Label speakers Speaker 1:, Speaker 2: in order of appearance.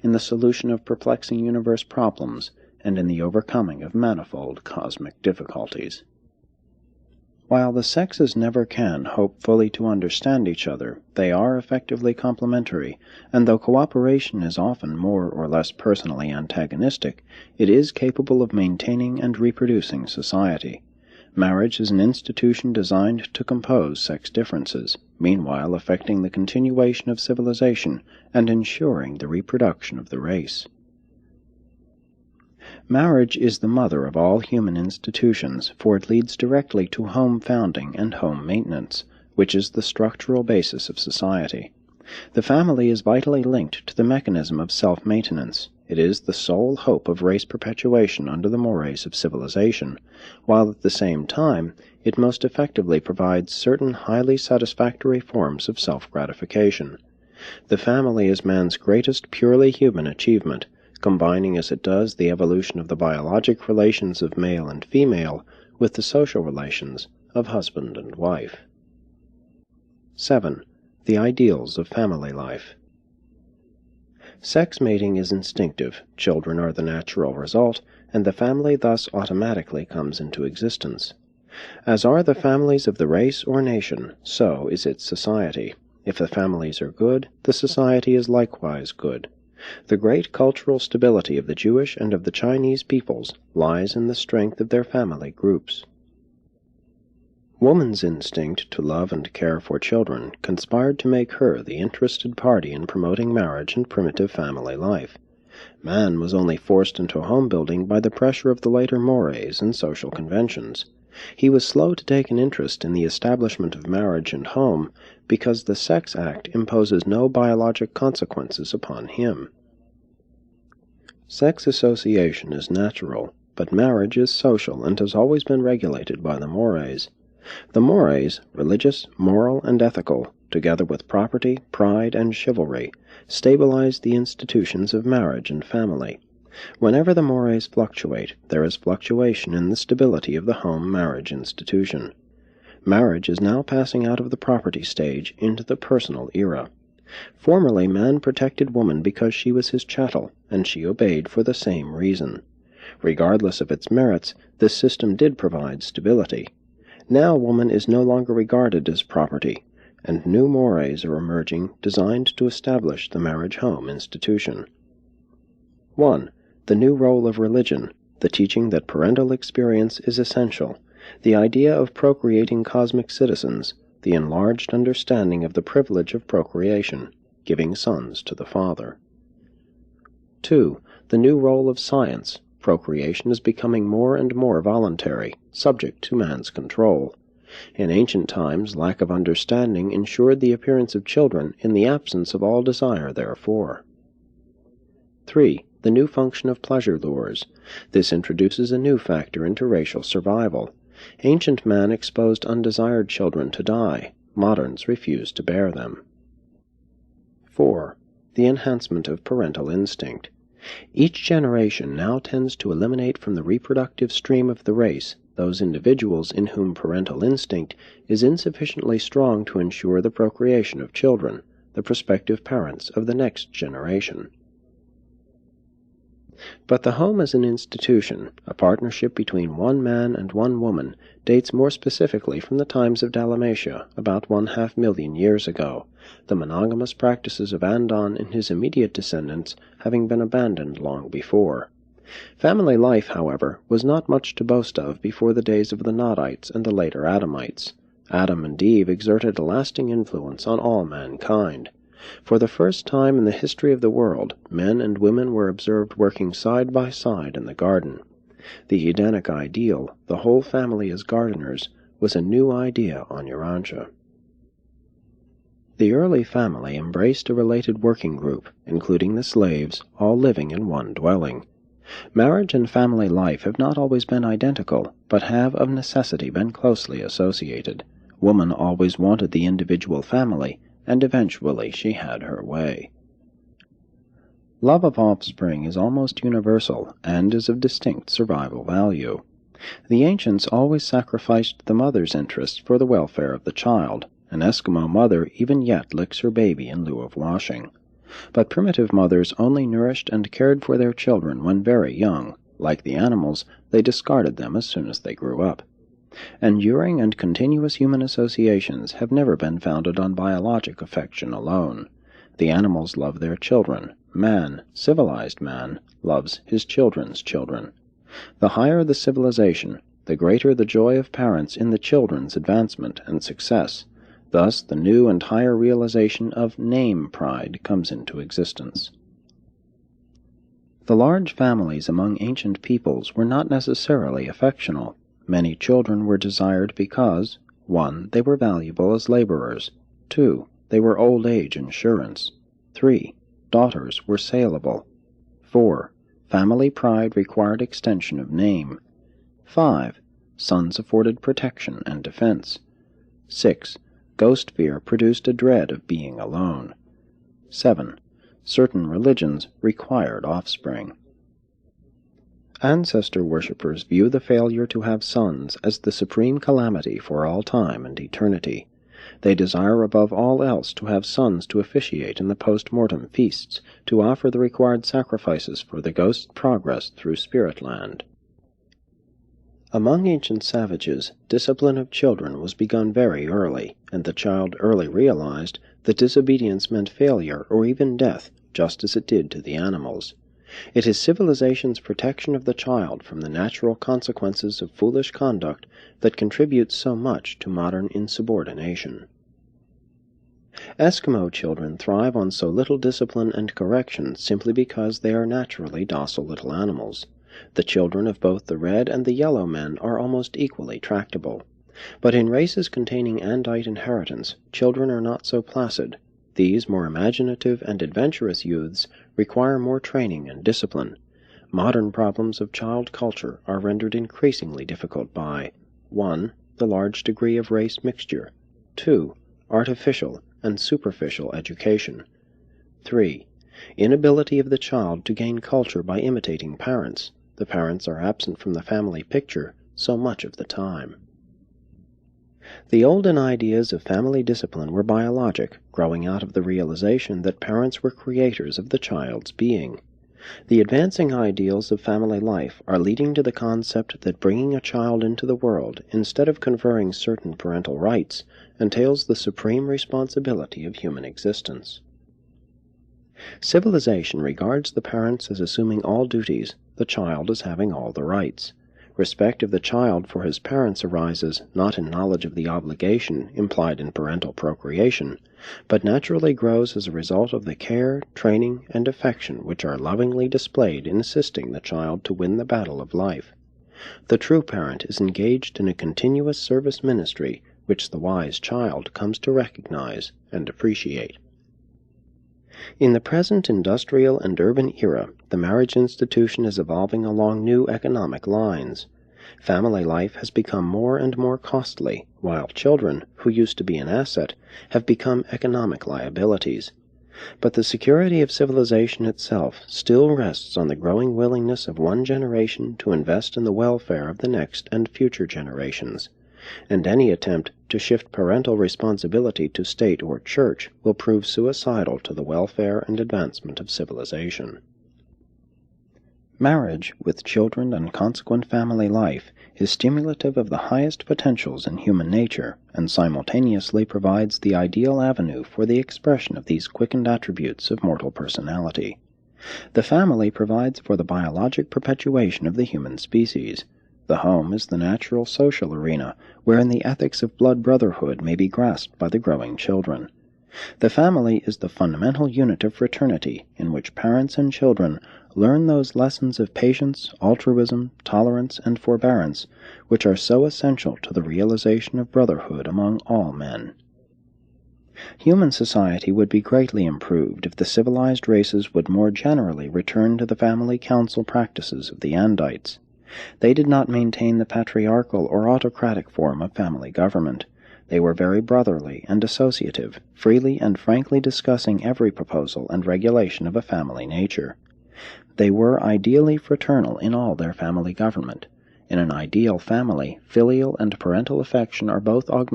Speaker 1: in the solution of perplexing universe problems and in the overcoming of manifold cosmic difficulties. While the sexes never can hope fully to understand each other, they are effectively complementary, and though cooperation is often more or less personally antagonistic, it is capable of maintaining and reproducing society. Marriage is an institution designed to compose sex differences, meanwhile affecting the continuation of civilization and ensuring the reproduction of the race. Marriage is the mother of all human institutions, for it leads directly to home founding and home maintenance, which is the structural basis of society. The family is vitally linked to the mechanism of self-maintenance. It is the sole hope of race perpetuation under the mores of civilization, while at the same time it most effectively provides certain highly satisfactory forms of self-gratification. The family is man's greatest purely human achievement, combining as it does the evolution of the biologic relations of male and female with the social relations of husband and wife. 7. The ideals of family life. Sex mating is instinctive, children are the natural result, and the family thus automatically comes into existence. As are the families of the race or nation, so is its society. If the families are good, the society is likewise good. The great cultural stability of the Jewish and of the Chinese peoples lies in the strength of their family groups. Woman's instinct to love and care for children conspired to make her the interested party in promoting marriage and primitive family life. Man was only forced into home-building by the pressure of the later mores and social conventions. He was slow to take an interest in the establishment of marriage and home because the sex act imposes no biologic consequences upon him. Sex association is natural, but marriage is social and has always been regulated by the mores. The mores, religious, moral, and ethical, together with property, pride, and chivalry, stabilize the institutions of marriage and family. Whenever the mores fluctuate, there is fluctuation in the stability of the home marriage institution. Marriage is now passing out of the property stage into the personal era. Formerly man protected woman because she was his chattel, and she obeyed for the same reason. Regardless of its merits, this system did provide stability. Now woman is no longer regarded as property, and new mores are emerging designed to establish the marriage-home institution. 1. The new role of religion, the teaching that parental experience is essential, the idea of procreating cosmic citizens, the enlarged understanding of the privilege of procreation, giving sons to the Father. 2. The new role of science, procreation is becoming more and more voluntary, subject to man's control. In ancient times, lack of understanding ensured the appearance of children in the absence of all desire therefor. 3. The new function of pleasure lures. This introduces a new factor into racial survival. Ancient man exposed undesired children to die. Moderns refuse to bear them. 4. The enhancement of parental instinct. Each generation now tends to eliminate from the reproductive stream of the race those individuals in whom parental instinct is insufficiently strong to ensure the procreation of children, the prospective parents of the next generation. But the home as an institution, a partnership between one man and one woman, dates more specifically from the times of Dalmatia, about 500,000 years ago, the monogamous practices of Andon and his immediate descendants having been abandoned long before. Family life, however, was not much to boast of before the days of the Nodites and the later Adamites. Adam and Eve exerted a lasting influence on all mankind. For the first time in the history of the world, men and women were observed working side by side in the garden. The Edenic ideal, the whole family as gardeners, was a new idea on Urantia. The early family embraced a related working group, including the slaves, all living in one dwelling. Marriage and family life have not always been identical, but have of necessity been closely associated. Woman always wanted the individual family, and eventually she had her way. Love of offspring is almost universal, and is of distinct survival value. The ancients always sacrificed the mother's interests for the welfare of the child. An Eskimo mother even yet licks her baby in lieu of washing. But primitive mothers only nourished and cared for their children when very young. Like the animals, they discarded them as soon as they grew up. Enduring and continuous human associations have never been founded on biologic affection alone. The animals love their children. Man, civilized man, loves his children's children. The higher the civilization, the greater the joy of parents in the children's advancement and success. Thus the new and higher realization of name pride comes into existence. The large families among ancient peoples were not necessarily affectional. Many children were desired because 1. They were valuable as laborers. 2. They were old age insurance. 3. Daughters were saleable. 4. Family pride required extension of name. 5. Sons afforded protection and defense. 6. Ghost fear produced a dread of being alone. 7. Certain religions required offspring. Ancestor worshippers view the failure to have sons as the supreme calamity for all time and eternity. They desire above all else to have sons to officiate in the post-mortem feasts, to offer the required sacrifices for the ghost's progress through Spiritland. Among ancient savages, discipline of children was begun very early, and the child early realized that disobedience meant failure or even death, just as it did to the animals. It is civilization's protection of the child from the natural consequences of foolish conduct that contributes so much to modern insubordination. Eskimo children thrive on so little discipline and correction simply because they are naturally docile little animals. The children of both the red and the yellow men are almost equally tractable. But in races containing Andite inheritance, children are not so placid. These more imaginative and adventurous youths require more training and discipline. Modern problems of child culture are rendered increasingly difficult by 1. The large degree of race mixture. 2. Artificial and superficial education. 3. Inability of the child to gain culture by imitating parents. The parents are absent from the family picture so much of the time. The olden ideas of family discipline were biologic, growing out of the realization that parents were creators of the child's being. The advancing ideals of family life are leading to the concept that bringing a child into the world, instead of conferring certain parental rights, entails the supreme responsibility of human existence. Civilization regards the parents as assuming all duties, the child as having all the rights. Respect of the child for his parents arises not in knowledge of the obligation implied in parental procreation, but naturally grows as a result of the care, training, and affection which are lovingly displayed in assisting the child to win the battle of life. The true parent is engaged in a continuous service ministry which the wise child comes to recognize and appreciate. In the present industrial and urban era, the marriage institution is evolving along new economic lines. Family life has become more and more costly, while children, who used to be an asset, have become economic liabilities. But the security of civilization itself still rests on the growing willingness of one generation to invest in the welfare of the next and future generations. And any attempt to shift parental responsibility to state or church will prove suicidal to the welfare and advancement of civilization. Marriage, with children and consequent family life, is stimulative of the highest potentials in human nature, and simultaneously provides the ideal avenue for the expression of these quickened attributes of mortal personality. The family provides for the biologic perpetuation of the human species. The home is the natural social arena, wherein the ethics of blood brotherhood may be grasped by the growing children. The family is the fundamental unit of fraternity, in which parents and children learn those lessons of patience, altruism, tolerance, and forbearance, which are so essential to the realization of brotherhood among all men. Human society would be greatly improved if the civilized races would more generally return to the family council practices of the Andites. They did not maintain the patriarchal or autocratic form of family government. They were very brotherly and associative, freely and frankly discussing every proposal and regulation of a family nature. They were ideally fraternal in all their family government. In an ideal family, filial and parental affection are both augmented